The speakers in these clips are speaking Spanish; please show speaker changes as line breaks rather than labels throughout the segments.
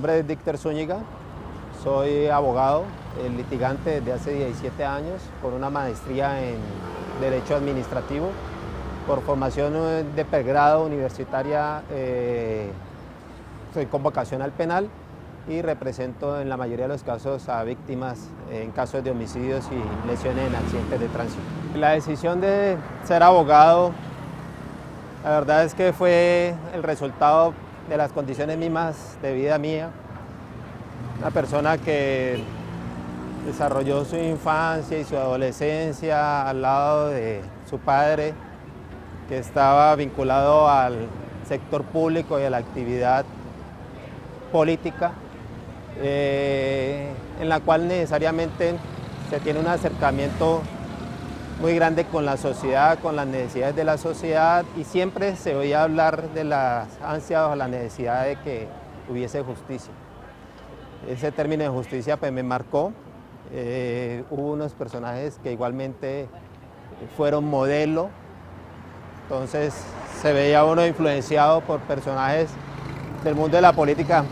nombre es Víctor Zúñiga, soy abogado, litigante desde hace 17 años, con una maestría en Derecho Administrativo. Por formación de pregrado universitaria, soy con vocación al penal y represento en la mayoría de los casos a víctimas en casos de homicidios y lesiones en accidentes de tránsito. La decisión de ser abogado, la verdad es que fue el resultado de las condiciones mismas de vida mía. Una persona que desarrolló su infancia y su adolescencia al lado de su padre, que estaba vinculado al sector público y a la actividad política, en la cual necesariamente se tiene un acercamiento muy grande con la sociedad, con las necesidades de la sociedad, y siempre se oía hablar de las ansias o la necesidad de que hubiese justicia. Ese término de justicia pues me marcó. Hubo unos personajes que igualmente fueron modelo, entonces se veía uno influenciado por personajes del mundo de la política,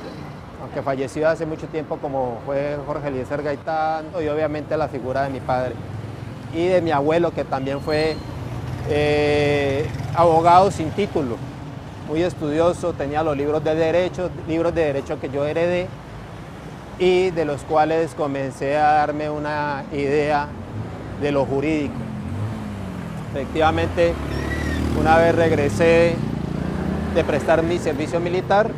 aunque fallecido hace mucho tiempo, como fue Jorge Eliezer Gaitán, y obviamente la figura de mi padre y de mi abuelo, que también fue abogado sin título, muy estudioso, tenía los libros de derecho que yo heredé y de los cuales comencé a darme una idea de lo jurídico. Efectivamente, una vez regresé de prestar mi servicio militar,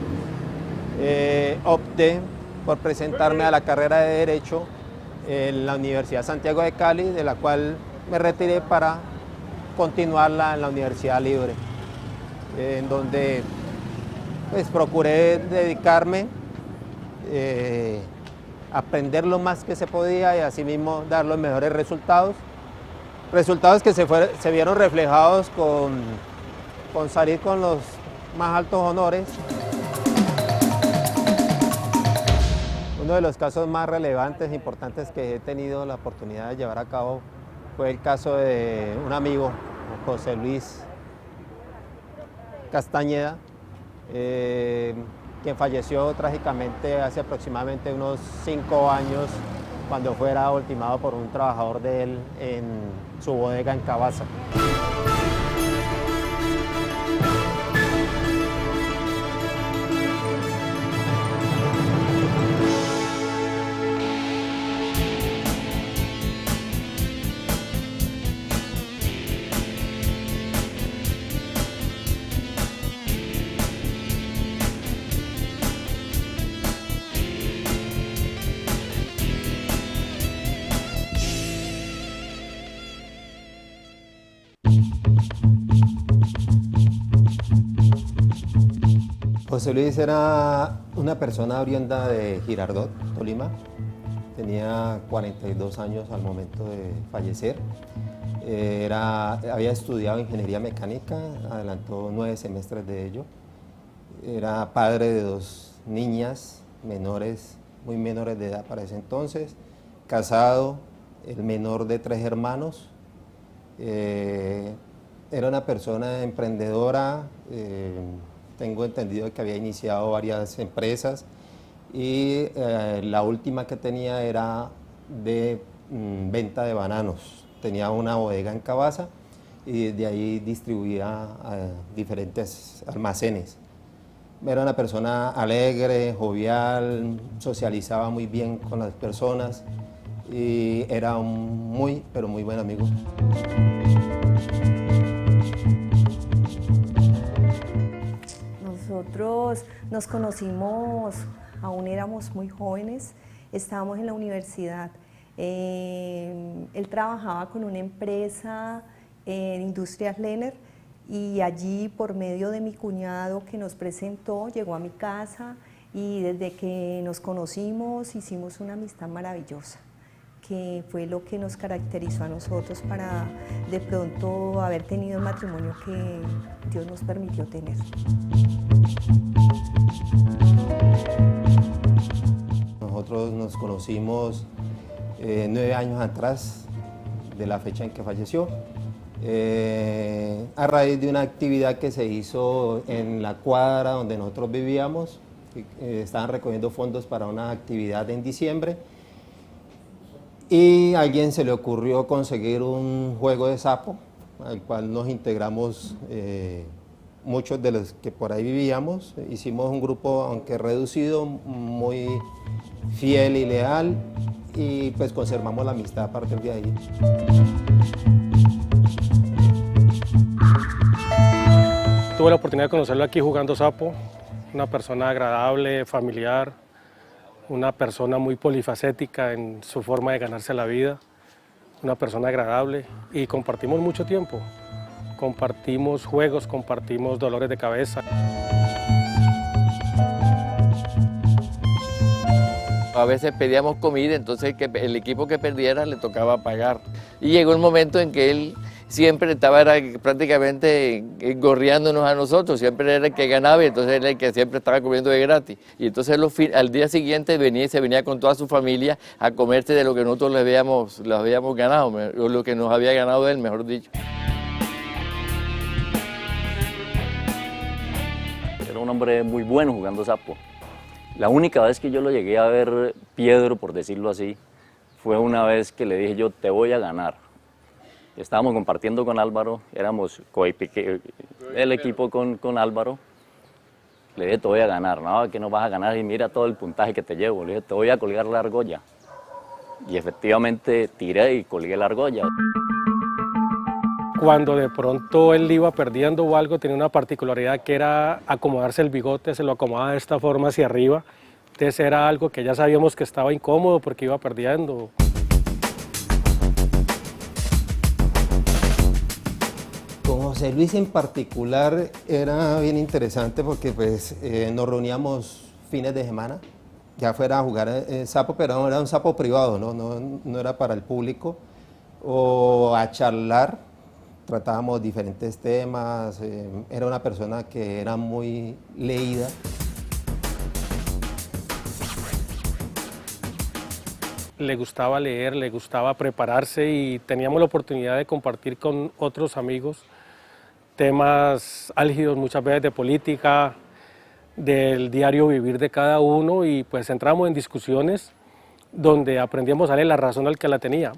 opté por presentarme a la carrera de Derecho en la Universidad Santiago de Cali, de la cual me retiré para continuarla en la Universidad Libre, en donde pues, procuré dedicarme, aprender lo más que se podía y asimismo dar los mejores resultados. Resultados que se vieron reflejados con salir con los más altos honores. Uno de los casos más relevantes e importantes que he tenido la oportunidad de llevar a cabo fue el caso de un amigo, José Luis Castañeda, quien falleció trágicamente hace aproximadamente unos 5 años cuando fuera ultimado por un trabajador de él en su bodega en Cabaza. José Luis era una persona oriunda de Girardot, Tolima. Tenía 42 años al momento de fallecer. Había estudiado ingeniería mecánica, adelantó 9 semestres de ello. Era padre de 2 niñas menores, muy menores de edad para ese entonces. Casado, el menor de 3 hermanos. Era una persona emprendedora. Tengo entendido que había iniciado varias empresas y la última que tenía era de venta de bananos. Tenía una bodega en Cabaza y desde ahí distribuía a diferentes almacenes. Era una persona alegre, jovial, socializaba muy bien con las personas y era un muy, pero muy buen amigo.
Nosotros nos conocimos, aún éramos muy jóvenes, estábamos en la universidad. Él trabajaba con una empresa en Industrias Lenner y allí, por medio de mi cuñado que nos presentó, llegó a mi casa y desde que nos conocimos hicimos una amistad maravillosa, que fue lo que nos caracterizó a nosotros para de pronto haber tenido el matrimonio que Dios nos permitió tener.
Nosotros nos conocimos 9 años atrás de la fecha en que falleció, a raíz de una actividad que se hizo en la cuadra donde nosotros vivíamos. que estaban recogiendo fondos para una actividad en diciembre y a alguien se le ocurrió conseguir un juego de sapo al cual nos integramos muchos de los que por ahí vivíamos. Hicimos un grupo, aunque reducido, muy fiel y leal, y pues conservamos la amistad a partir de ahí.
Tuve la oportunidad de conocerlo aquí jugando sapo, una persona agradable, familiar, una persona muy polifacética en su forma de ganarse la vida, una persona agradable, y compartimos mucho tiempo. Compartimos juegos, compartimos dolores de cabeza.
A veces pedíamos comida, entonces el equipo que perdiera le tocaba pagar. Y llegó un momento en que él siempre estaba prácticamente gorreándonos a nosotros, siempre era el que ganaba y entonces era el que siempre estaba comiendo de gratis. Y entonces al día siguiente se venía con toda su familia a comerse de lo que nosotros les habíamos ganado, o lo que nos había ganado él, mejor dicho.
Era un hombre muy bueno jugando sapo. La única vez que yo lo llegué a ver piedro, por decirlo así, fue una vez que le dije yo, te voy a ganar. Estábamos compartiendo con Álvaro, éramos el equipo con Álvaro. Le dije, te voy a ganar, no, que no vas a ganar y mira todo el puntaje que te llevo. Le dije, te voy a colgar la argolla. Y efectivamente tiré y colgué la argolla.
Cuando de pronto él iba perdiendo o algo, tenía una particularidad que era acomodarse el bigote, se lo acomodaba de esta forma hacia arriba. Entonces era algo que ya sabíamos que estaba incómodo porque iba perdiendo.
Con José Luis en particular era bien interesante porque pues, nos reuníamos fines de semana, ya fuera a jugar sapo, pero era un sapo privado, no era para el público, o a charlar. Tratábamos diferentes temas, era una persona que era muy leída.
Le gustaba leer, le gustaba prepararse y teníamos la oportunidad de compartir con otros amigos temas álgidos muchas veces de política, del diario vivir de cada uno, y pues entramos en discusiones donde aprendíamos a darle la razón al que la tenía.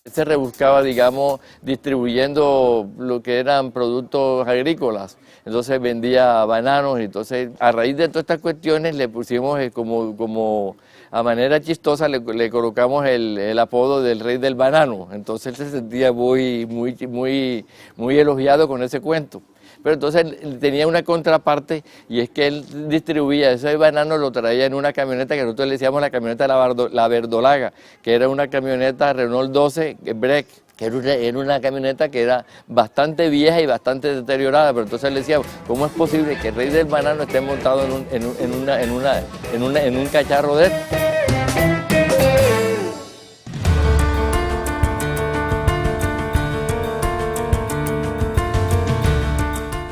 Se rebuscaba, digamos, distribuyendo lo que eran productos agrícolas. Entonces vendía bananos y entonces a raíz de todas estas cuestiones le pusimos como a manera chistosa le colocamos el apodo del rey del banano. Entonces él se sentía muy elogiado con ese cuento. Pero entonces él tenía una contraparte, y es que él distribuía ese banano, lo traía en una camioneta que nosotros le decíamos la camioneta La Verdolaga, que era una camioneta Renault 12 Break, que era una camioneta que era bastante vieja y bastante deteriorada, pero entonces le decíamos, ¿cómo es posible que el rey del banano esté montado en un cacharro de él?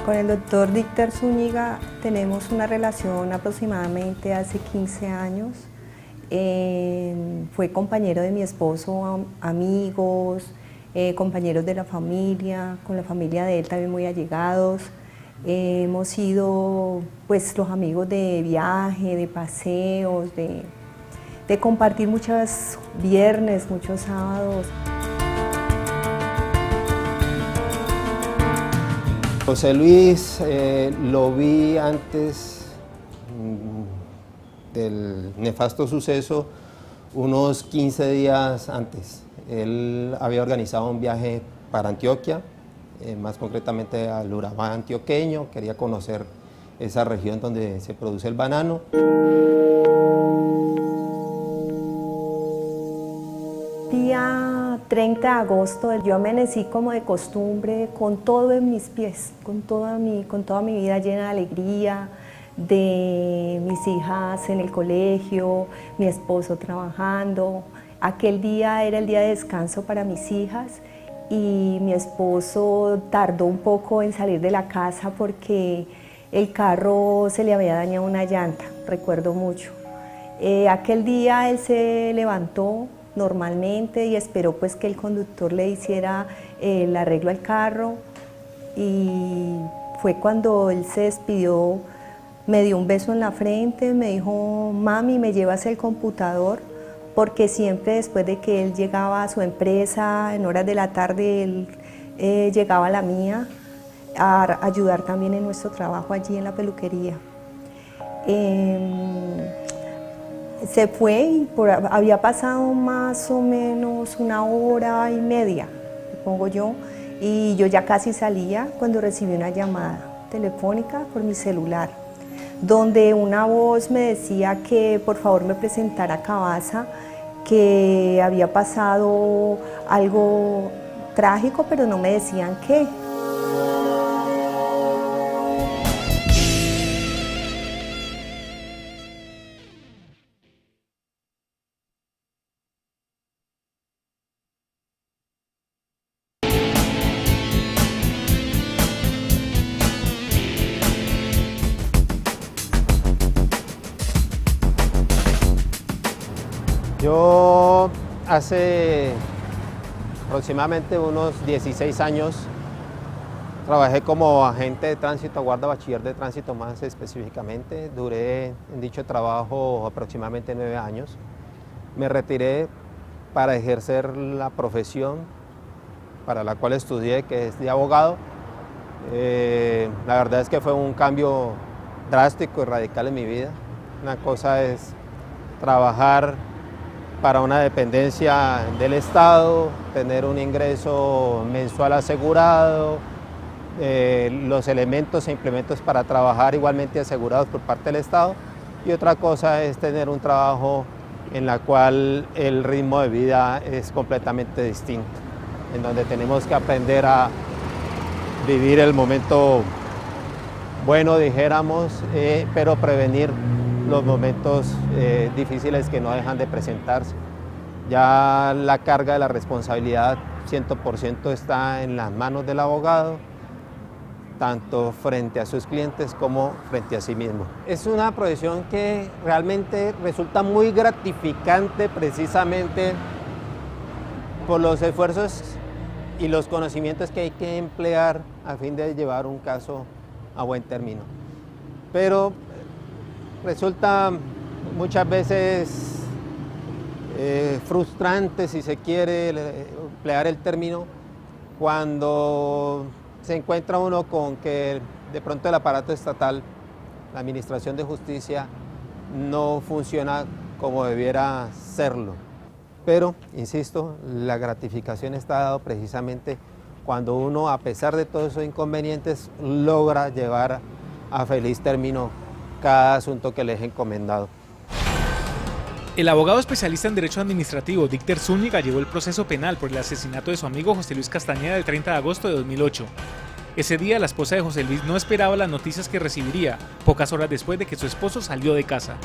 Con el doctor Dícter Zúñiga tenemos una relación aproximadamente hace 15 años. Fue compañero de mi esposo, amigos, compañeros de la familia, con la familia de él también muy allegados. Hemos sido pues los amigos de viaje, de paseos, de compartir muchos viernes, muchos sábados.
José Luis lo vi antes del nefasto suceso, unos 15 días antes. Él había organizado un viaje para Antioquia, más concretamente al Urabá antioqueño, quería conocer esa región donde se produce el banano.
Día 30 de agosto, yo amanecí como de costumbre, con todo en mis pies, con toda mi vida llena de alegría, de mis hijas en el colegio, mi esposo trabajando. Aquel día era el día de descanso para mis hijas y mi esposo tardó un poco en salir de la casa porque el carro se le había dañado una llanta, recuerdo mucho. Aquel día él se levantó normalmente y esperó pues que el conductor le hiciera el arreglo al carro, y fue cuando él se despidió, me dio un beso en la frente, me dijo, mami, ¿me llevas el computador? Porque siempre después de que él llegaba a su empresa, en horas de la tarde, él llegaba a la mía a ayudar también en nuestro trabajo allí en la peluquería. Se fue y había pasado más o menos 1 hora y media, pongo yo, y yo ya casi salía cuando recibí una llamada telefónica por mi celular, donde una voz me decía que por favor me presentara a Cabaza, que había pasado algo trágico, pero no me decían qué.
Yo hace aproximadamente unos 16 años trabajé como agente de tránsito, guarda bachiller de tránsito más específicamente. Duré en dicho trabajo aproximadamente 9 años. Me retiré para ejercer la profesión para la cual estudié, que es de abogado. La verdad es que fue un cambio drástico y radical en mi vida. Una cosa es trabajar para una dependencia del Estado, tener un ingreso mensual asegurado, los elementos e implementos para trabajar igualmente asegurados por parte del Estado, y otra cosa es tener un trabajo en la cual el ritmo de vida es completamente distinto, en donde tenemos que aprender a vivir el momento bueno, dijéramos, pero prevenir los momentos difíciles que no dejan de presentarse. Ya la carga de la responsabilidad 100% está en las manos del abogado, tanto frente a sus clientes como frente a sí mismo. Es una profesión que realmente resulta muy gratificante precisamente por los esfuerzos y los conocimientos que hay que emplear a fin de llevar un caso a buen término. Pero resulta muchas veces frustrante, si se quiere emplear el término, cuando se encuentra uno con que de pronto el aparato estatal, la administración de justicia, no funciona como debiera serlo. Pero, insisto, la gratificación está dada precisamente cuando uno, a pesar de todos esos inconvenientes, logra llevar a feliz término cada asunto que le es encomendado.
El abogado especialista en Derecho Administrativo, Dícter Zúñiga, llevó el proceso penal por el asesinato de su amigo José Luis Castañeda el 30 de agosto de 2008. Ese día, la esposa de José Luis no esperaba las noticias que recibiría, pocas horas después de que su esposo salió de casa.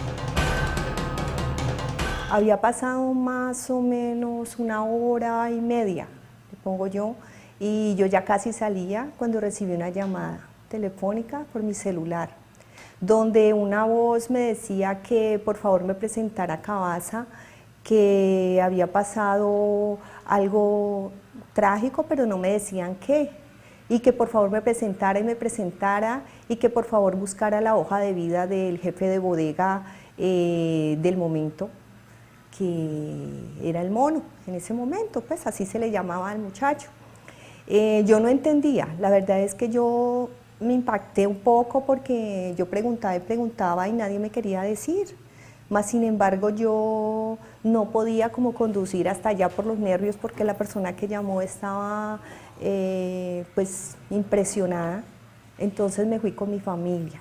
Había pasado más o menos 1 hora y media, le pongo yo, y yo ya casi salía cuando recibí una llamada telefónica por mi celular, donde una voz me decía que por favor me presentara a Cabaza, que había pasado algo trágico, pero no me decían qué, y que por favor me presentara y que por favor buscara la hoja de vida del jefe de bodega del momento, que era el Mono en ese momento, pues así se le llamaba al muchacho. Yo no entendía, la verdad es que yo me impacté un poco porque yo preguntaba y preguntaba y nadie me quería decir, más sin embargo yo no podía como conducir hasta allá por los nervios porque la persona que llamó estaba pues impresionada, entonces me fui con mi familia.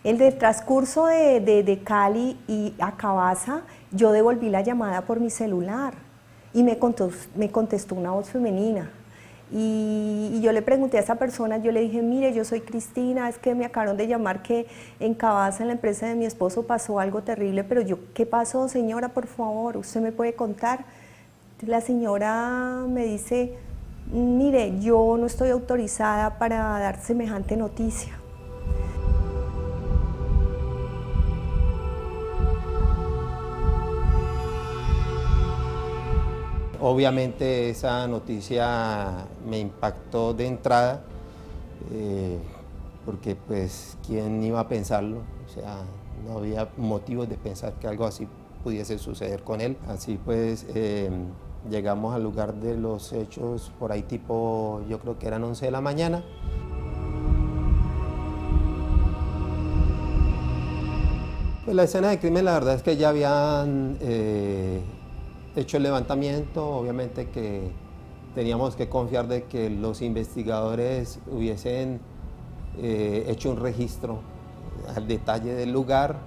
En el transcurso de Cali y a Cabaza, yo devolví la llamada por mi celular y me contestó una voz femenina. Y yo le pregunté a esa persona, yo le dije, mire, yo soy Cristina, es que me acabaron de llamar que en Cabaza, en la empresa de mi esposo, pasó algo terrible, pero yo, ¿qué pasó, señora? Por favor, ¿usted me puede contar? La señora me dice, mire, yo no estoy autorizada para dar semejante noticia.
Obviamente esa noticia me impactó de entrada porque pues quién iba a pensarlo, o sea, no había motivos de pensar que algo así pudiese suceder con él. Así pues llegamos al lugar de los hechos por ahí tipo, yo creo que eran 11 de la mañana. Pues la escena de crimen, la verdad es que ya habían hecho el levantamiento, obviamente que teníamos que confiar de que los investigadores hubiesen hecho un registro al detalle del lugar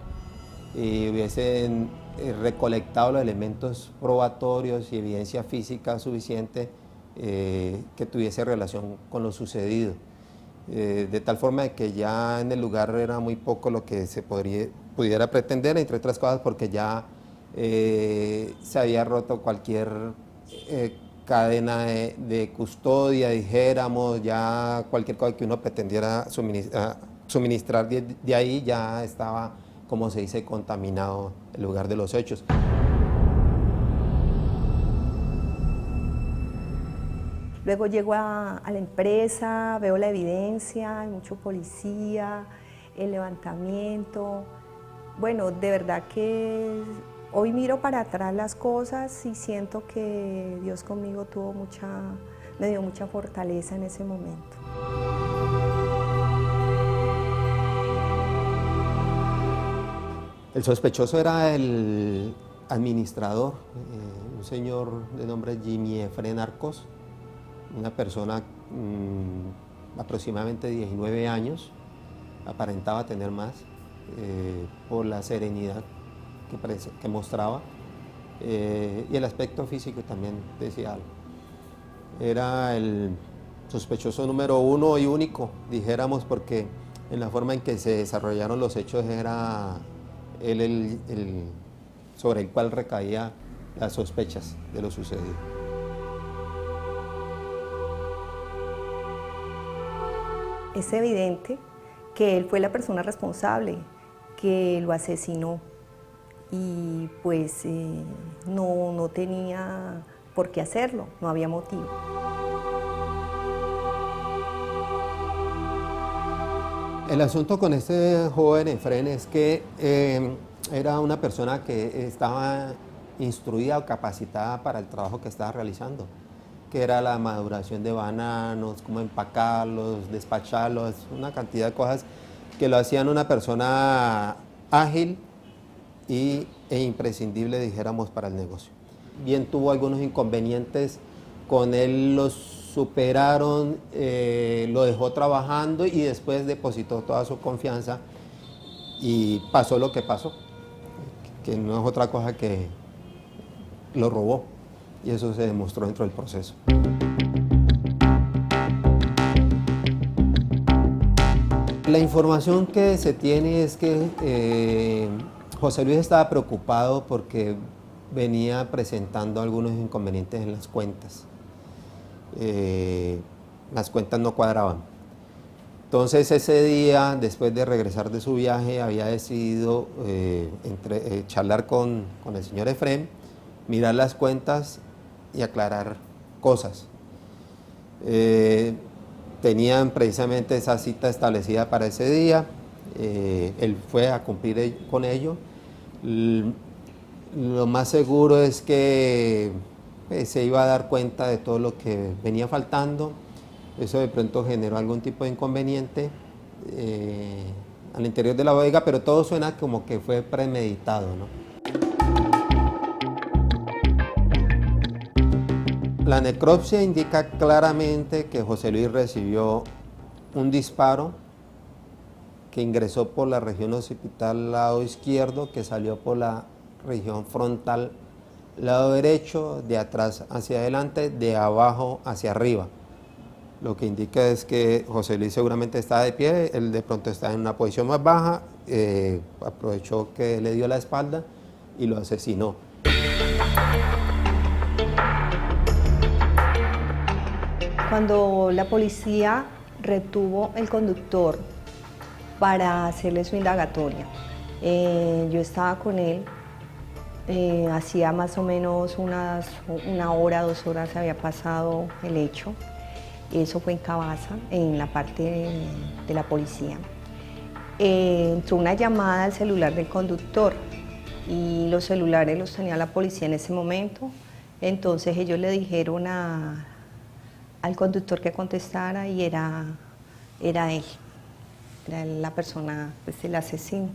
y hubiesen recolectado los elementos probatorios y evidencia física suficiente que tuviese relación con lo sucedido. De tal forma de que ya en el lugar era muy poco lo que se pudiera pretender, entre otras cosas porque ya se había roto cualquier cadena de custodia, dijéramos, ya cualquier cosa que uno pretendiera suministrar de ahí ya estaba, como se dice, contaminado el lugar de los hechos.
Luego llego a la empresa, veo la evidencia, hay mucho policía, el levantamiento. Bueno, de verdad que hoy miro para atrás las cosas y siento que Dios conmigo me dio mucha fortaleza en ese momento.
El sospechoso era el administrador, un señor de nombre Jimmy Efren Arcos, una persona aproximadamente 19 años, aparentaba tener más por la serenidad que mostraba y el aspecto físico también decía algo. Era el sospechoso número 1 y único, dijéramos, porque en la forma en que se desarrollaron los hechos era él el sobre el cual recaía las sospechas de lo sucedido.
Es evidente que él fue la persona responsable, que lo asesinó y pues no tenía por qué hacerlo, no había motivo.
El asunto con este joven Efren es que era una persona que estaba instruida o capacitada para el trabajo que estaba realizando, que era la maduración de bananos, cómo empacarlos, despacharlos, una cantidad de cosas que lo hacían una persona ágil e imprescindible, dijéramos, para el negocio. Bien tuvo algunos inconvenientes, con él los superaron, lo dejó trabajando y después depositó toda su confianza y pasó lo que pasó, que no es otra cosa que lo robó. Y eso se demostró dentro del proceso. La información que se tiene es que José Luis estaba preocupado porque venía presentando algunos inconvenientes en las cuentas. Las cuentas no cuadraban. Entonces ese día, después de regresar de su viaje, había decidido charlar con el señor Efren, mirar las cuentas y aclarar cosas. Tenían precisamente esa cita establecida para ese día, él fue a cumplir con ello. Lo más seguro es que se iba a dar cuenta de todo lo que venía faltando. Eso de pronto generó algún tipo de inconveniente al interior de la bodega, pero todo suena como que fue premeditado, ¿no? La necropsia indica claramente que José Luis recibió un disparo que ingresó por la región occipital lado izquierdo, que salió por la región frontal lado derecho, de atrás hacia adelante, de abajo hacia arriba. Lo que indica es que José Luis seguramente estaba de pie, él de pronto está en una posición más baja, aprovechó que le dio la espalda y lo asesinó.
Cuando la policía retuvo el conductor para hacerle su indagatoria, yo estaba con él, hacía más o menos una hora, 2 horas había pasado el hecho, Eso fue en Cabaza, en la parte de la policía. Entró una llamada al celular del conductor y los celulares los tenía la policía en ese momento. Entonces ellos le dijeron al conductor que contestara y era él, era la persona, pues el asesino,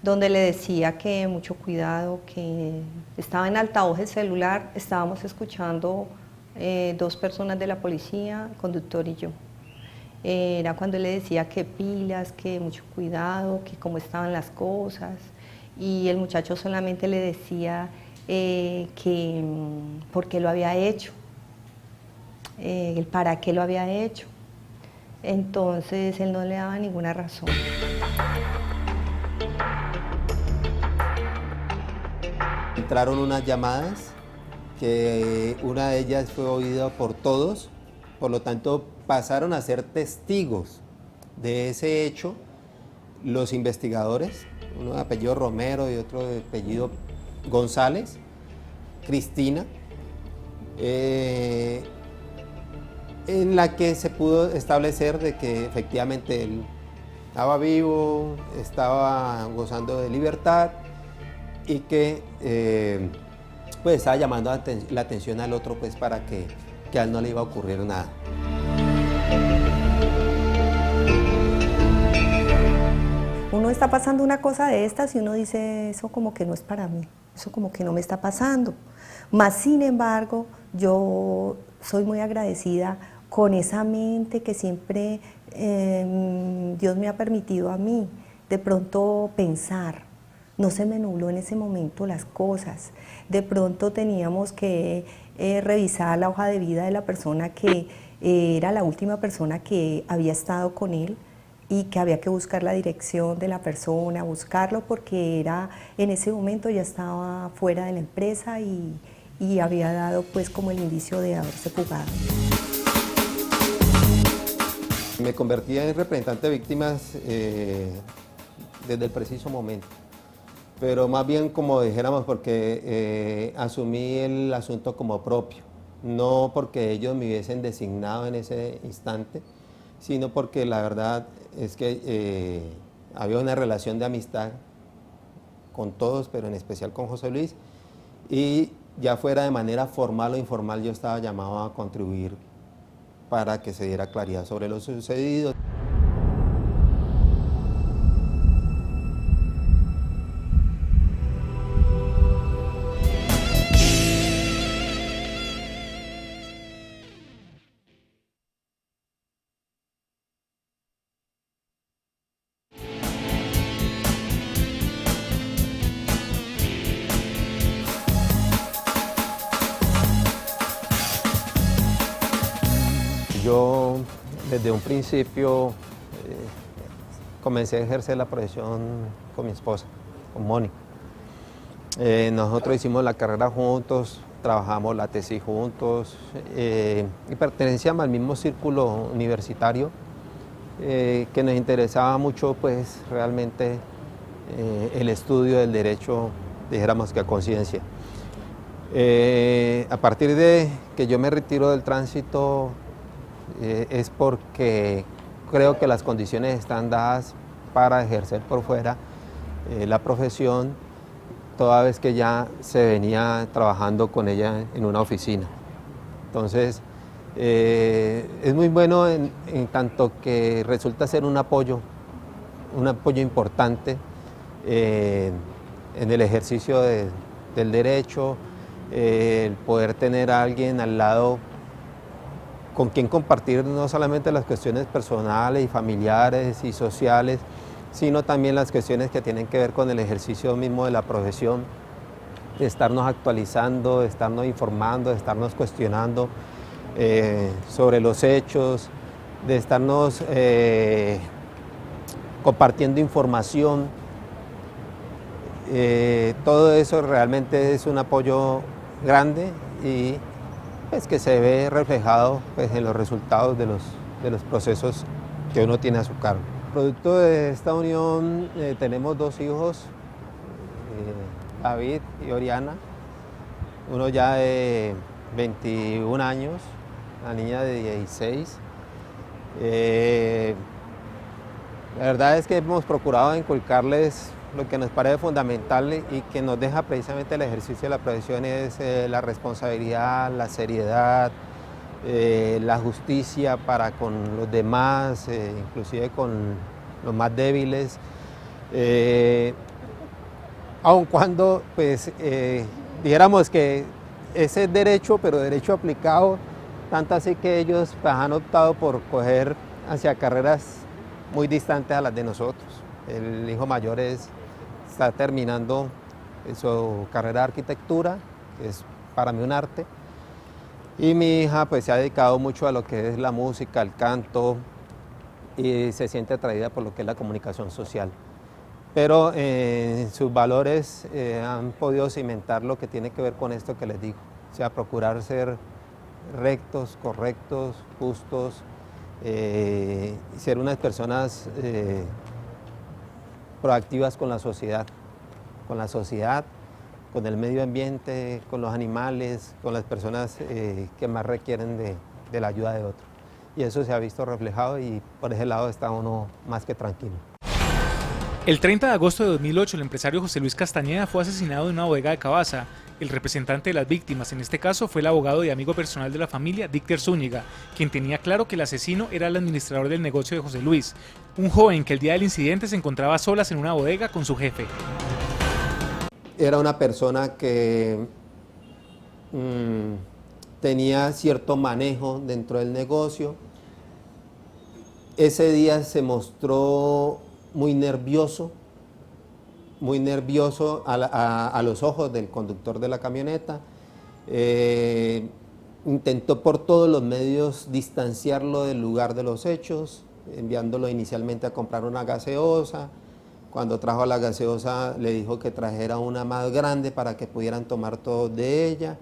donde le decía que mucho cuidado, que estaba en altavoz el celular, estábamos escuchando 2 personas de la policía, el conductor y yo. Era cuando le decía que pilas, que mucho cuidado, que cómo estaban las cosas, y el muchacho solamente le decía que por qué lo había hecho, el para qué lo había hecho. Entonces él no le daba ninguna razón.
Entraron unas llamadas que una de ellas fue oída por todos, por lo tanto pasaron a ser testigos de ese hecho los investigadores, uno de apellido Romero y otro de apellido González, Cristina, en la que se pudo establecer de que efectivamente él estaba vivo, estaba gozando de libertad y que pues estaba llamando la atención al otro pues para que a él no le iba a ocurrir nada.
Uno está pasando una cosa de estas y uno dice, eso como que no es para mí, eso como que no me está pasando. Más sin embargo, yo soy muy agradecida con esa mente que siempre Dios me ha permitido a mí de pronto pensar. No se me nubló en ese momento las cosas. De pronto teníamos que revisar la hoja de vida de la persona que era la última persona que había estado con él y que había que buscar la dirección de la persona, buscarlo porque en ese momento ya estaba fuera de la empresa y había dado pues como el indicio de haberse fugado.
Me convertí en representante de víctimas desde el preciso momento, pero más bien como dijéramos porque asumí el asunto como propio, no porque ellos me hubiesen designado en ese instante, sino porque la verdad es que había una relación de amistad con todos, pero en especial con José Luis, y ya fuera de manera formal o informal yo estaba llamado a contribuir para que se diera claridad sobre lo sucedido. Yo desde un principio comencé a ejercer la profesión con mi esposa, con Mónica. Nosotros hicimos la carrera juntos, trabajamos la tesis juntos y pertenecíamos al mismo círculo universitario que nos interesaba mucho pues realmente el estudio del derecho, dijéramos que a conciencia. A partir de que yo me retiro del tránsito es porque creo que las condiciones están dadas para ejercer por fuera la profesión, toda vez que ya se venía trabajando con ella en una oficina. Entonces, es muy bueno en tanto que resulta ser un apoyo importante en el ejercicio del derecho, el poder tener a alguien al lado con quien compartir no solamente las cuestiones personales y familiares y sociales, sino también las cuestiones que tienen que ver con el ejercicio mismo de la profesión, de estarnos actualizando, de estarnos informando, de estarnos cuestionando sobre los hechos, de estarnos compartiendo información. Todo eso realmente es un apoyo grande y pues que se ve reflejado pues, en los resultados de los procesos que uno tiene a su cargo. Producto de esta unión tenemos 2 hijos, David y Oriana, uno ya de 21 años la niña de 16. La verdad es que hemos procurado inculcarles lo que nos parece fundamental y que nos deja precisamente el ejercicio de la profesión es la responsabilidad, la seriedad, la justicia para con los demás, inclusive con los más débiles, aun cuando pues dijéramos que ese es derecho, pero derecho aplicado, tanto así que ellos pues, han optado por coger hacia carreras muy distantes a las de nosotros. El hijo mayor está terminando su carrera de arquitectura, que es para mí un arte, y mi hija pues se ha dedicado mucho a lo que es la música, el canto, y se siente atraída por lo que es la comunicación social. Pero sus valores han podido cimentar lo que tiene que ver con esto que les digo, o sea, procurar ser rectos, correctos, justos, ser unas personas proactivas con la sociedad, con el medio ambiente, con los animales, con las personas que más requieren de la ayuda de otros. Y eso se ha visto reflejado y por ese lado está uno más que tranquilo.
El 30 de agosto de 2008, el empresario José Luis Castañeda fue asesinado en una bodega de Cabaza. El representante de las víctimas, en este caso, fue el abogado y amigo personal de la familia, Dícter Zúñiga, quien tenía claro que el asesino era el administrador del negocio de José Luis, un joven que el día del incidente se encontraba a solas en una bodega con su jefe.
Era una persona que tenía cierto manejo dentro del negocio. Ese día se mostró muy nervioso a los ojos del conductor de la camioneta. Intentó por todos los medios distanciarlo del lugar de los hechos, enviándolo inicialmente a comprar una gaseosa. Cuando trajo la gaseosa le dijo que trajera una más grande para que pudieran tomar todos de ella.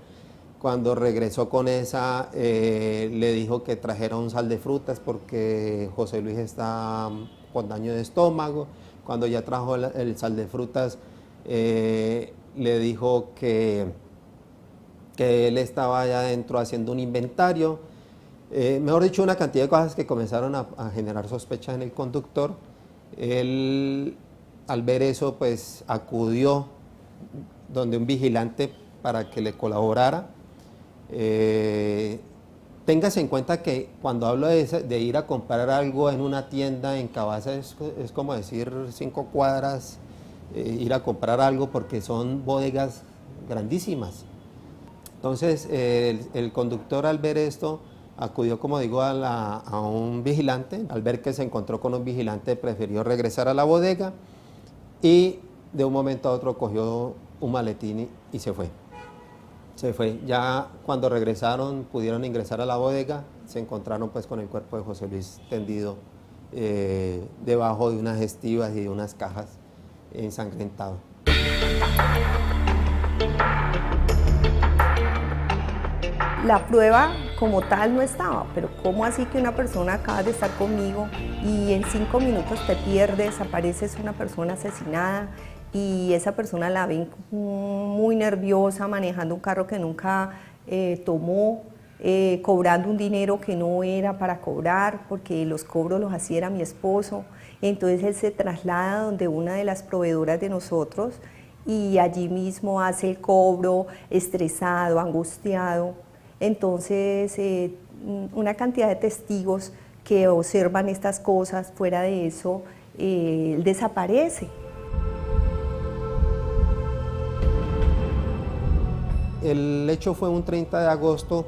Cuando regresó con esa, le dijo que trajera un sal de frutas porque José Luis está con daño de estómago. Cuando ya trajo el sal de frutas, le dijo que él estaba allá adentro haciendo un inventario. Mejor dicho, una cantidad de cosas que comenzaron a generar sospechas en el conductor. Él, al ver eso, pues acudió donde un vigilante para que le colaborara. Téngase en cuenta que cuando hablo de ir a comprar algo en una tienda en Cabaza es como decir 5 cuadras, ir a comprar algo porque son bodegas grandísimas. Entonces el conductor al ver esto acudió, como digo, a un vigilante. Al ver que se encontró con un vigilante prefirió regresar a la bodega y de un momento a otro cogió un maletín y se fue. Ya cuando regresaron, pudieron ingresar a la bodega, se encontraron pues con el cuerpo de José Luis tendido debajo de unas estivas y de unas cajas ensangrentado.
La prueba como tal no estaba, pero ¿cómo así que una persona acaba de estar conmigo y en 5 minutos te pierdes, apareces una persona asesinada? Y esa persona la ven muy nerviosa, manejando un carro que nunca tomó, cobrando un dinero que no era para cobrar, porque los cobros los hacía era mi esposo. Entonces él se traslada donde una de las proveedoras de nosotros y allí mismo hace el cobro, estresado, angustiado. Entonces una cantidad de testigos que observan estas cosas, fuera de eso, él desaparece.
El hecho fue un 30 de agosto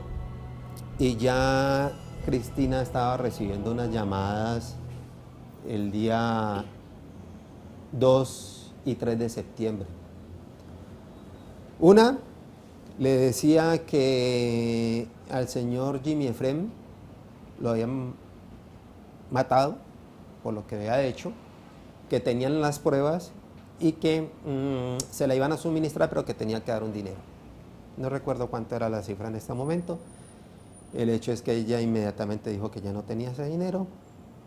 y ya Cristina estaba recibiendo unas llamadas el día 2 y 3 de septiembre. Una le decía que al señor Jimmy Efrem lo habían matado por lo que había hecho, que tenían las pruebas y que se la iban a suministrar, pero que tenía que dar un dinero. No recuerdo cuánto era la cifra en este momento. El hecho es que ella inmediatamente dijo que ya no tenía ese dinero,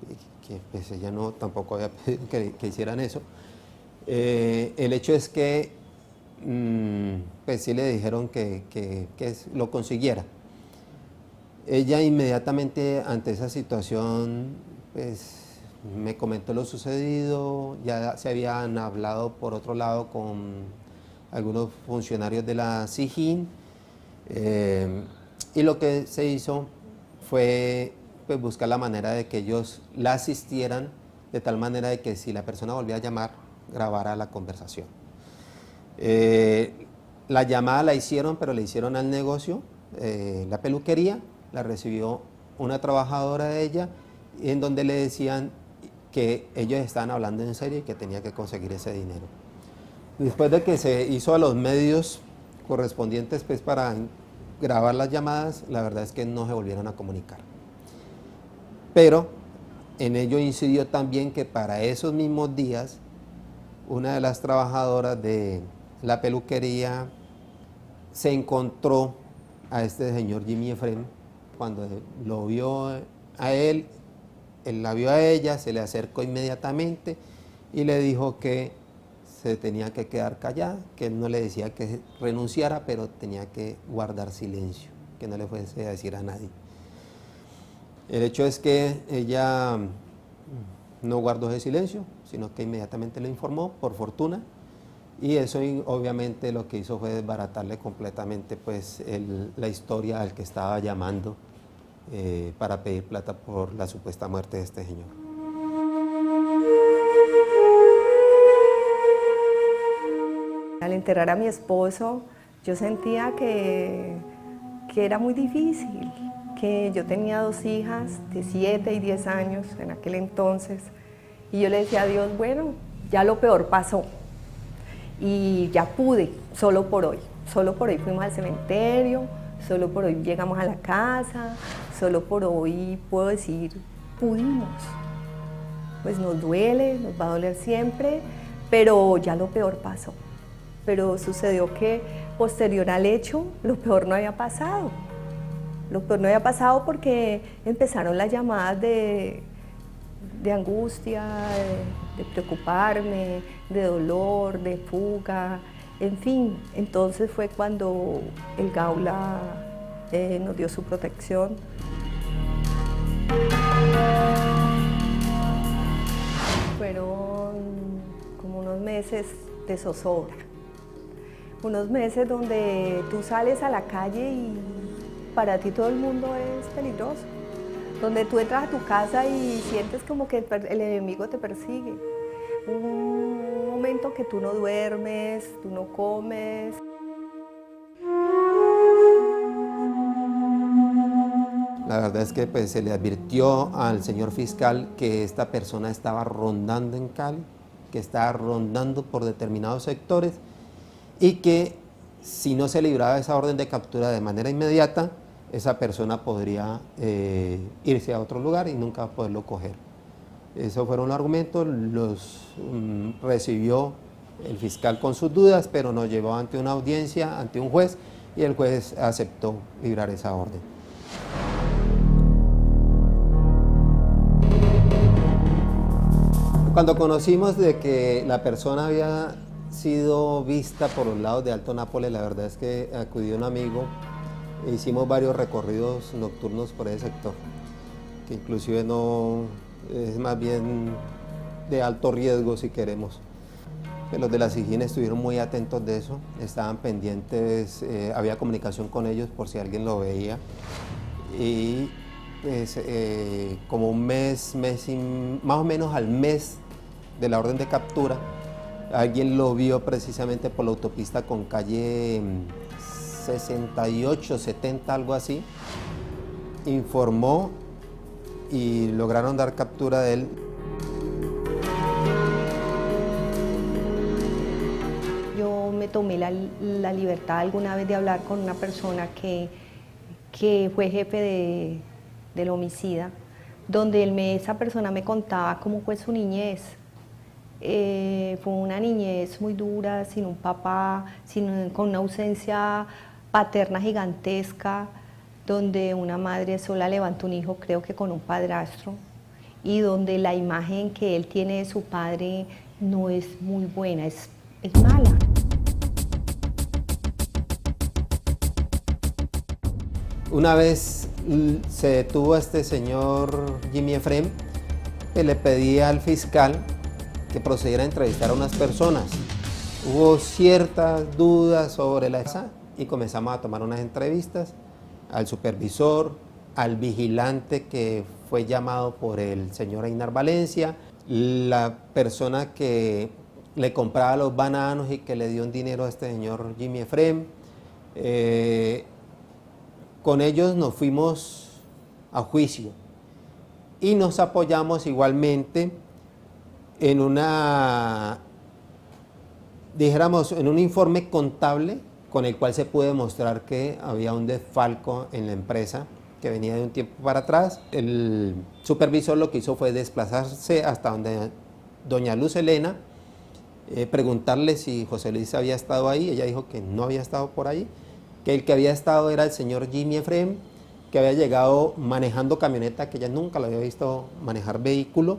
y que pues ella tampoco había pedido que hicieran eso. El hecho es que pues sí le dijeron que lo consiguiera. Ella inmediatamente ante esa situación, pues me comentó lo sucedido, ya se habían hablado por otro lado con algunos funcionarios de la SIJIN, y lo que se hizo fue pues, buscar la manera de que ellos la asistieran, de tal manera de que si la persona volvía a llamar, grabara la conversación. La llamada la hicieron, pero la hicieron al negocio, la peluquería, la recibió una trabajadora de ella, en donde le decían que ellos estaban hablando en serio y que tenía que conseguir ese dinero. Después de que se hizo a los medios correspondientes pues, para grabar las llamadas, la verdad es que no se volvieron a comunicar. Pero en ello incidió también que para esos mismos días, una de las trabajadoras de la peluquería se encontró a este señor Jimmy Efrén. Cuando lo vio a él la vio a ella, se le acercó inmediatamente y le dijo que se tenía que quedar callada, que él no le decía que renunciara, pero tenía que guardar silencio, que no le fuese a decir a nadie. El hecho es que ella no guardó ese silencio, sino que inmediatamente lo informó, por fortuna, y eso obviamente lo que hizo fue desbaratarle completamente pues, la historia al que estaba llamando para pedir plata por la supuesta muerte de este señor.
Al enterrar a mi esposo, yo sentía que era muy difícil, que yo tenía 2 hijas de 7 y 10 años en aquel entonces, y yo le decía a Dios, bueno, ya lo peor pasó, y ya pude, solo por hoy fuimos al cementerio, solo por hoy llegamos a la casa, solo por hoy puedo decir, pudimos. Pues nos duele, nos va a doler siempre, pero ya lo peor pasó. Pero sucedió que posterior al hecho, lo peor no había pasado. Lo peor no había pasado porque empezaron las llamadas de angustia, de preocuparme, de dolor, de fuga, en fin. Entonces fue cuando el Gaula nos dio su protección. Fueron como unos meses de zozobra, unos meses donde tú sales a la calle y para ti todo el mundo es peligroso, donde tú entras a tu casa y sientes como que el enemigo te persigue, un momento que tú no duermes, tú no comes.
La verdad es que pues, se le advirtió al señor fiscal que esta persona estaba rondando en Cali, que estaba rondando por determinados sectores y que si no se libraba esa orden de captura de manera inmediata, esa persona podría irse a otro lugar y nunca poderlo coger. Esos fueron los argumentos, los recibió el fiscal con sus dudas, pero nos llevó ante una audiencia, ante un juez, y el juez aceptó librar esa orden. Cuando conocimos de que la persona había sido vista por los lados de Alto Nápoles, la verdad es que acudió un amigo e hicimos varios recorridos nocturnos por ese sector, que inclusive no es más bien de alto riesgo si queremos. Los de la SIJIN estuvieron muy atentos de eso, estaban pendientes, había comunicación con ellos por si alguien lo veía. Y pues, como un mes más o menos al mes de la orden de captura, alguien lo vio precisamente por la autopista con calle 68, 70, algo así, informó y lograron dar captura de él.
Yo me tomé la libertad alguna vez de hablar con una persona que fue jefe del homicida, donde esa persona me contaba cómo fue su niñez. Fue una niñez muy dura, sin un papá, con una ausencia paterna gigantesca, donde una madre sola levanta un hijo, creo que con un padrastro, y donde la imagen que él tiene de su padre no es muy buena, es mala.
Una vez se detuvo a este señor Jimmy Efrem, que le pedía al fiscal que procediera a entrevistar a unas personas. Hubo ciertas dudas sobre la esa y comenzamos a tomar unas entrevistas al supervisor, al vigilante que fue llamado por el señor Einar Valencia, la persona que le compraba los bananos y que le dio un dinero a este señor Jimmy Efrem. Con ellos nos fuimos a juicio y nos apoyamos igualmente en en un informe contable con el cual se pudo demostrar que había un desfalco en la empresa que venía de un tiempo para atrás. El supervisor lo que hizo fue desplazarse hasta donde doña Luz Helena, preguntarle si José Luis había estado ahí. Ella dijo que no había estado por ahí, que el que había estado era el señor Jimmy Efrem, que había llegado manejando camioneta, que ella nunca lo había visto manejar vehículo,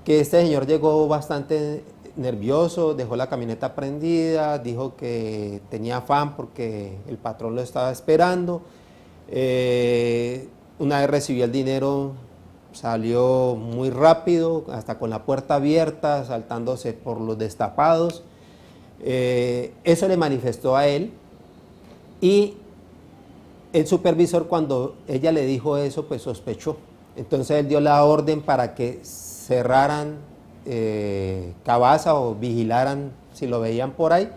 que este señor llegó bastante nervioso, dejó la camioneta prendida, dijo que tenía afán porque el patrón lo estaba esperando. Una vez recibió el dinero, salió muy rápido, hasta con la puerta abierta, saltándose por los destapados. Eso le manifestó a él, y el supervisor, cuando ella le dijo eso, pues sospechó. Entonces él dio la orden para que cerraran Cabaza o vigilaran si lo veían por ahí,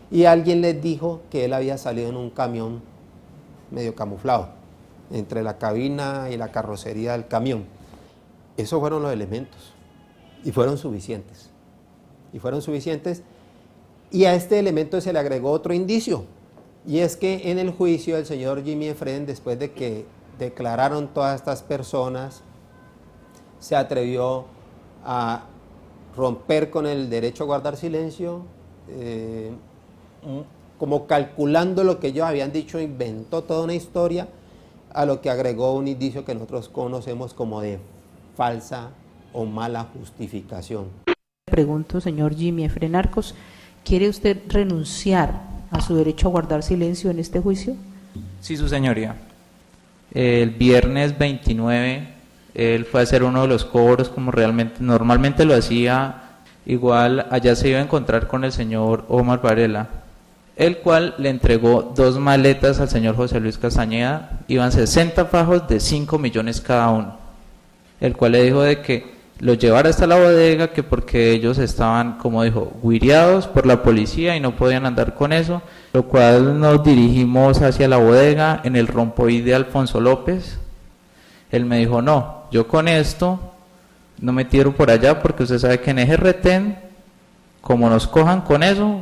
y alguien les dijo que él había salido en un camión medio camuflado entre la cabina y la carrocería del camión. Esos fueron los elementos y fueron suficientes. Y a este elemento se le agregó otro indicio, y es que en el juicio el señor Jimmy Efrem, después de que declararon todas estas personas, se atrevió a romper con el derecho a guardar silencio, como calculando lo que ellos habían dicho, inventó toda una historia, a lo que agregó un indicio que nosotros conocemos como de falsa o mala justificación.
Pregunto, señor Jimmy Efrem Arcos, ¿quiere usted renunciar a su derecho a guardar silencio en este juicio?
Sí, su señoría. El viernes 29 él fue a hacer uno de los cobros como normalmente lo hacía. Igual allá se iba a encontrar con el señor Omar Varela, el cual le entregó 2 maletas al señor José Luis Castañeda. Iban 60 fajos de 5 millones cada uno, el cual le dijo de que lo llevara hasta la bodega, que porque ellos estaban, como dijo, guiriados por la policía y no podían andar con eso, lo cual nos dirigimos hacia la bodega en el Rompoí de Alfonso López. Él me dijo, no, yo con esto no me tiro por allá, porque usted sabe que en ese retén, como nos cojan con eso,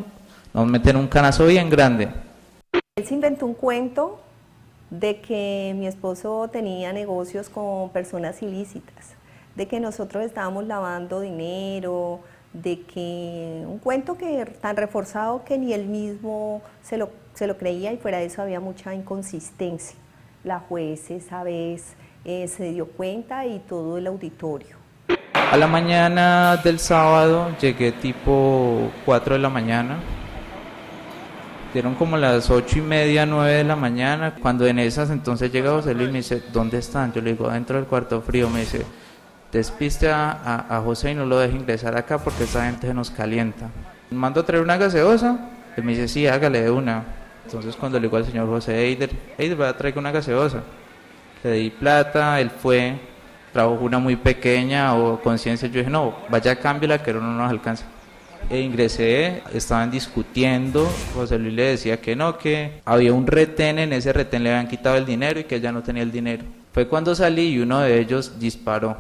nos meten un canazo bien grande.
Él se inventó un cuento de que mi esposo tenía negocios con personas ilícitas, de que nosotros estábamos lavando dinero, de que un cuento que tan reforzado que ni él mismo se lo creía, y fuera de eso había mucha inconsistencia. La juez esa vez se dio cuenta, y todo el auditorio.
A la mañana del sábado llegué tipo 4 de la mañana. Dieron como las 8:30, 9 de la mañana, cuando en esas entonces llega José Luis y me dice, ¿dónde están? Yo le digo, adentro del cuarto frío. Me dice, despiste a José y no lo deje ingresar acá porque esta gente se nos calienta. ¿Mando a traer una gaseosa? Él me dice, sí, hágale de una. Entonces cuando le digo al señor José, Eider, va a traer una gaseosa. Le di plata, él fue, trajo una muy pequeña o conciencia. Yo dije, no, vaya, cámbiala, que no nos alcanza. Ingresé, estaban discutiendo, José Luis le decía que no, que había un retén, en ese retén le habían quitado el dinero y que él ya no tenía el dinero. Fue cuando salí y uno de ellos disparó.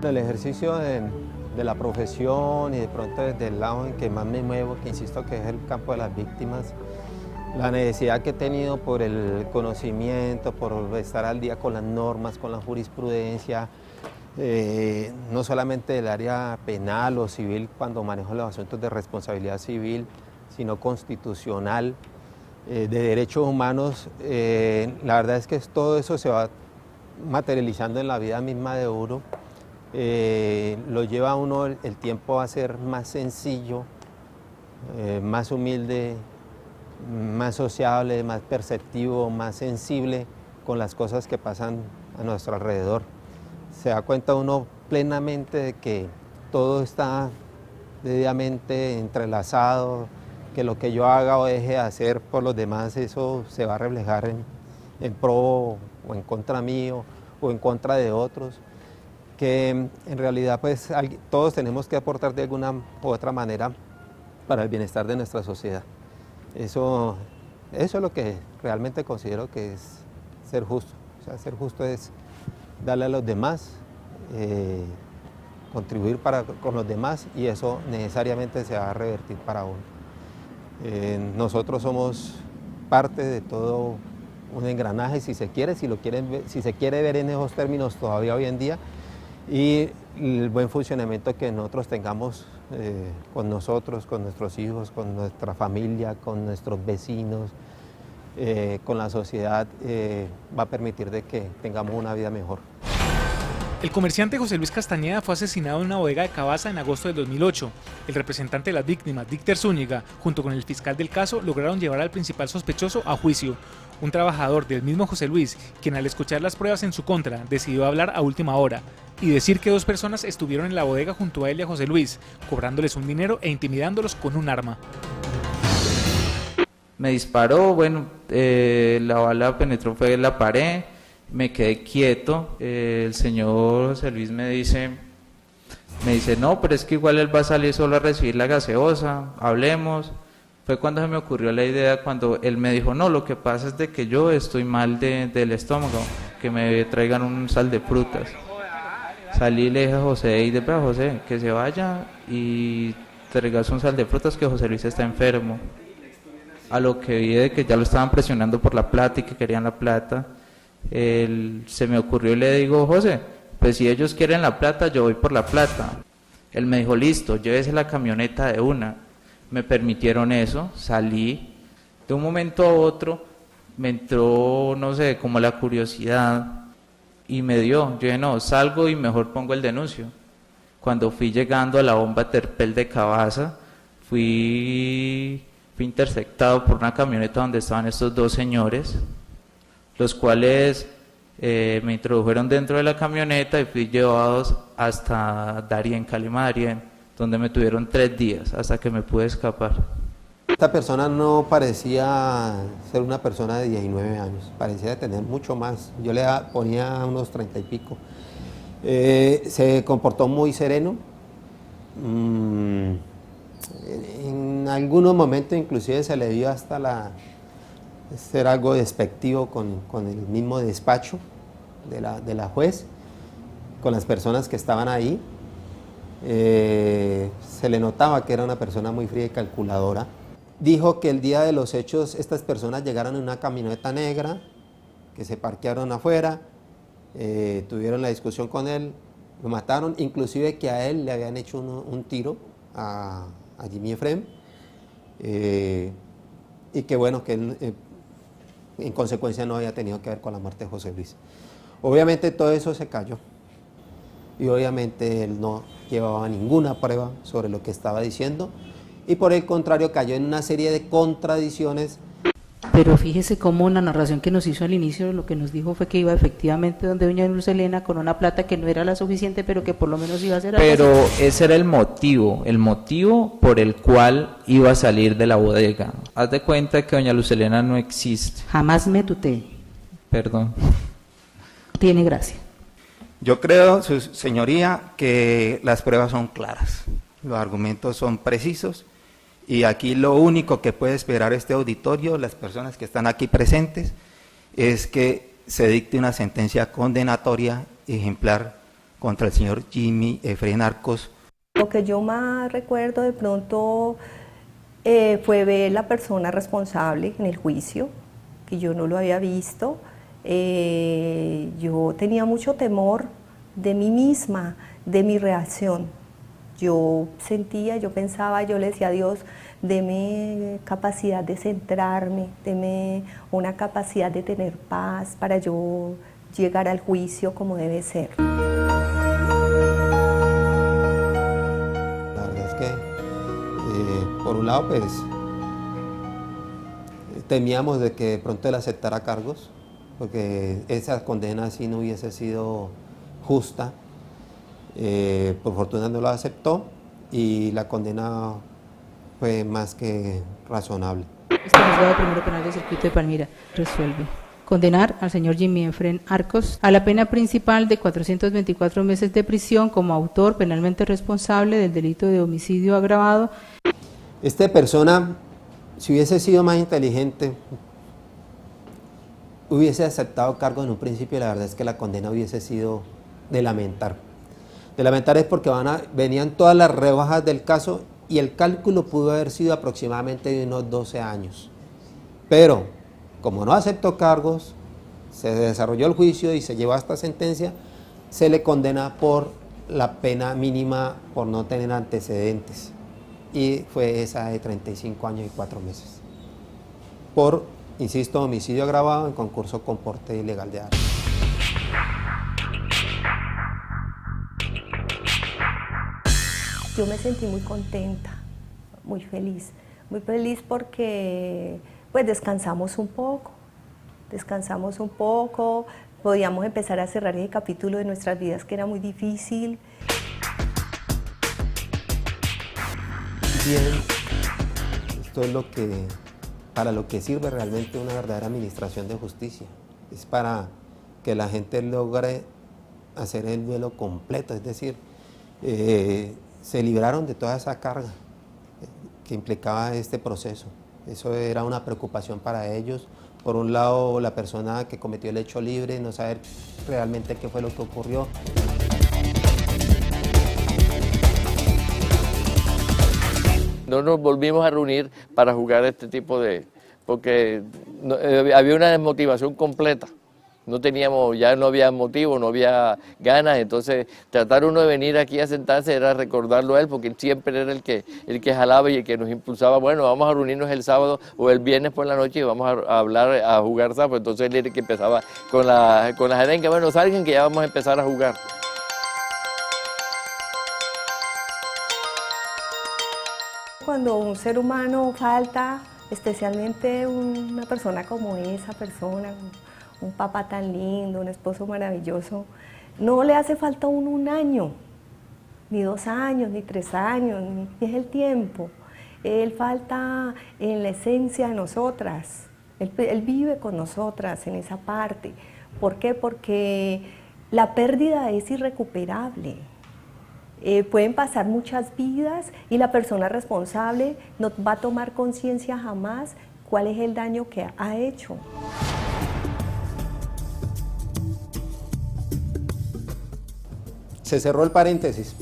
El ejercicio de la profesión, y de pronto desde el lado en que más me muevo, que insisto que es el campo de las víctimas, la necesidad que he tenido por el conocimiento, por estar al día con las normas, con la jurisprudencia, no solamente del área penal o civil cuando manejo los asuntos de responsabilidad civil, sino constitucional, de derechos humanos. La verdad es que todo eso se va materializando en la vida misma de uno. Lo lleva a uno el tiempo a ser más sencillo, más humilde, más sociable, más perceptivo, más sensible con las cosas que pasan a nuestro alrededor. Se da cuenta uno plenamente de que todo está debidamente entrelazado, que lo que yo haga o deje de hacer por los demás, eso se va a reflejar en pro o en contra mío o en contra de otros, que en realidad pues todos tenemos que aportar de alguna u otra manera para el bienestar de nuestra sociedad. Eso es lo que realmente considero que es ser justo. O sea, ser justo es darle a los demás, contribuir con los demás, y eso necesariamente se va a revertir para uno. Nosotros somos parte de todo un engranaje, si se quiere, si se quiere ver en esos términos todavía hoy en día, y el buen funcionamiento que nosotros tengamos con nosotros, con nuestros hijos, con nuestra familia, con nuestros vecinos, con la sociedad, va a permitir de que tengamos una vida mejor.
El comerciante José Luis Castañeda fue asesinado en una bodega de Cabaza en agosto del 2008. El representante de las víctimas, Dícter Zúñiga, junto con el fiscal del caso, lograron llevar al principal sospechoso a juicio. Un trabajador del mismo José Luis, quien al escuchar las pruebas en su contra, decidió hablar a última hora y decir que 2 personas estuvieron en la bodega junto a él y a José Luis, cobrándoles un dinero e intimidándolos con un arma.
Me disparó, bueno, la bala penetró fue en la pared, me quedé quieto. El señor José Luis me dice, no, pero es que igual él va a salir solo a recibir la gaseosa, hablemos. Fue cuando se me ocurrió la idea, cuando él me dijo, no, lo que pasa es de que yo estoy mal del estómago, que me traigan un sal de frutas. Salí y le dije a José, José, que se vaya y traigas un sal de frutas, que José Luis está enfermo. A lo que vi de que ya lo estaban presionando por la plata y que querían la plata, se me ocurrió y le digo, José, pues si ellos quieren la plata, yo voy por la plata. Él me dijo, listo, llévese la camioneta de una. Me permitieron eso, salí. De un momento a otro me entró, no sé, como la curiosidad y me dio. Yo dije, no, salgo y mejor pongo el denuncio. Cuando fui llegando a la bomba Terpel de Cabaza, fui interceptado por una camioneta donde estaban estos 2 señores, los cuales me introdujeron dentro de la camioneta y fui llevados hasta Darién, Calima Darién, donde me tuvieron 3 días hasta que me pude escapar.
Esta persona no parecía ser una persona de 19 años, parecía tener mucho más. Yo le ponía unos 30 y pico. Se comportó muy sereno. En algunos momentos inclusive se le vio hasta ser algo despectivo con el mismo despacho de la juez, con las personas que estaban ahí. Se le notaba que era una persona muy fría y calculadora. Dijo que el día de los hechos estas personas llegaron en una camioneta negra, que se parquearon afuera, tuvieron la discusión con él, lo mataron, inclusive que a él le habían hecho un tiro a Jimmy Efrén, y que bueno, que él en consecuencia no había tenido que ver con la muerte de José Luis. Obviamente todo eso se cayó y obviamente él no llevaba ninguna prueba sobre lo que estaba diciendo y por el contrario cayó en una serie de contradicciones.
Pero fíjese cómo la narración que nos hizo al inicio lo que nos dijo fue que iba efectivamente donde doña Luz Helena con una plata que no era la suficiente, pero que por lo menos iba a ser algo.
Pero ese era el motivo por el cual iba a salir de la bodega. Haz de cuenta que doña Luz Helena no existe.
Jamás me tuteé.
Perdón.
Tiene gracia.
Yo creo, su señoría, que las pruebas son claras, los argumentos son precisos. Y aquí lo único que puede esperar este auditorio, las personas que están aquí presentes, es que se dicte una sentencia condenatoria ejemplar contra el señor Jimmy Efrén Arcos.
Lo que yo más recuerdo de pronto fue ver la persona responsable en el juicio, que yo no lo había visto. Yo tenía mucho temor de mí misma, de mi reacción. Yo sentía, yo pensaba, yo le decía a Dios, deme capacidad de centrarme, deme una capacidad de tener paz para yo llegar al juicio como debe ser.
La verdad es que, por un lado, pues, temíamos de que de pronto él aceptara cargos, porque esa condena sí no hubiese sido justa. Por fortuna no lo aceptó y la condena fue más que razonable.
Este juzgado primero penal del circuito de Palmira resuelve condenar al señor Jimmy Efren Arcos a la pena principal de 424 meses de prisión como autor penalmente responsable del delito de homicidio agravado.
Esta persona, si hubiese sido más inteligente, hubiese aceptado cargo en un principio, y la verdad es que la condena hubiese sido de lamentar. De lamentar es porque venían todas las rebajas del caso y el cálculo pudo haber sido aproximadamente de unos 12 años. Pero, como no aceptó cargos, se desarrolló el juicio y se llevó a esta sentencia, se le condena por la pena mínima por no tener antecedentes. Y fue esa de 35 años y 4 meses. Por, insisto, homicidio agravado en concurso con porte ilegal de armas.
Yo me sentí muy contenta, muy feliz porque pues descansamos un poco, podíamos empezar a cerrar ese capítulo de nuestras vidas que era muy difícil.
Bien, esto es para lo que sirve realmente una verdadera administración de justicia, es para que la gente logre hacer el duelo completo, es decir, se libraron de toda esa carga que implicaba este proceso. Eso era una preocupación para ellos. Por un lado, la persona que cometió el hecho libre, no saber realmente qué fue lo que ocurrió.
No nos volvimos a reunir para jugar este tipo de... porque había una desmotivación completa. Ya no había motivo, no había ganas, entonces tratar uno de venir aquí a sentarse era recordarlo a él, porque él siempre era el que jalaba y el que nos impulsaba, bueno, vamos a reunirnos el sábado o el viernes por la noche y vamos a hablar, a jugar sapo. Entonces él era el que empezaba con la arenga, bueno, salgan que ya vamos a empezar a jugar.
Cuando un ser humano falta, especialmente una persona como esa persona, un papá tan lindo, un esposo maravilloso, no le hace falta un año, ni 2 años, ni 3 años, ni es el tiempo. Él falta en la esencia de nosotras, él vive con nosotras en esa parte. ¿Por qué? Porque la pérdida es irrecuperable. Pueden pasar muchas vidas y la persona responsable no va a tomar conciencia jamás cuál es el daño que ha hecho.
Se cerró el paréntesis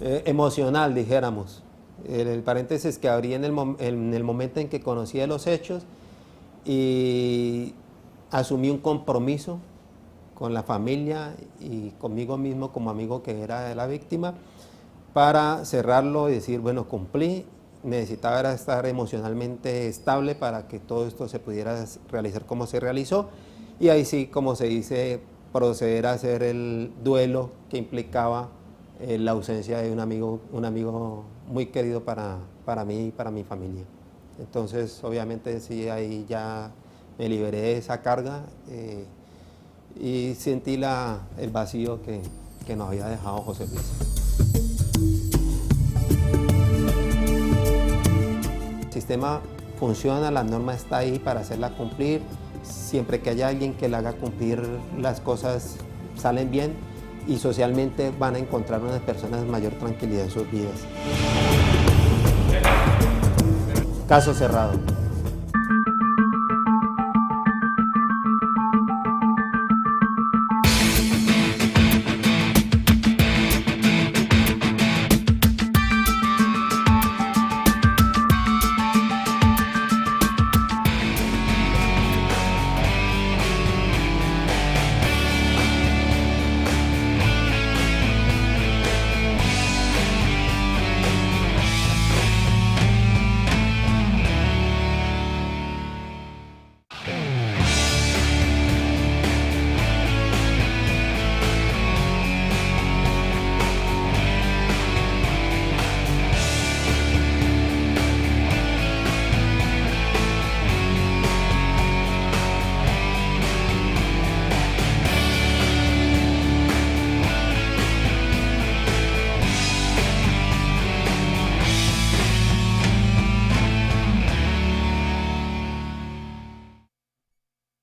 emocional, dijéramos. El paréntesis que abrí en el momento en que conocí los hechos y asumí un compromiso con la familia y conmigo mismo como amigo que era de la víctima para cerrarlo y decir, bueno, cumplí, necesitaba estar emocionalmente estable para que todo esto se pudiera realizar como se realizó y ahí sí, como se dice, proceder a hacer el duelo que implicaba la ausencia de un amigo muy querido para mí y para mi familia. Entonces, obviamente, sí, ahí ya me liberé de esa carga y sentí el vacío que nos había dejado José Luis. El sistema funciona, la norma está ahí para hacerla cumplir. Siempre que haya alguien que le haga cumplir, las cosas salen bien y socialmente van a encontrar unas personas mayor tranquilidad en sus vidas. Caso cerrado.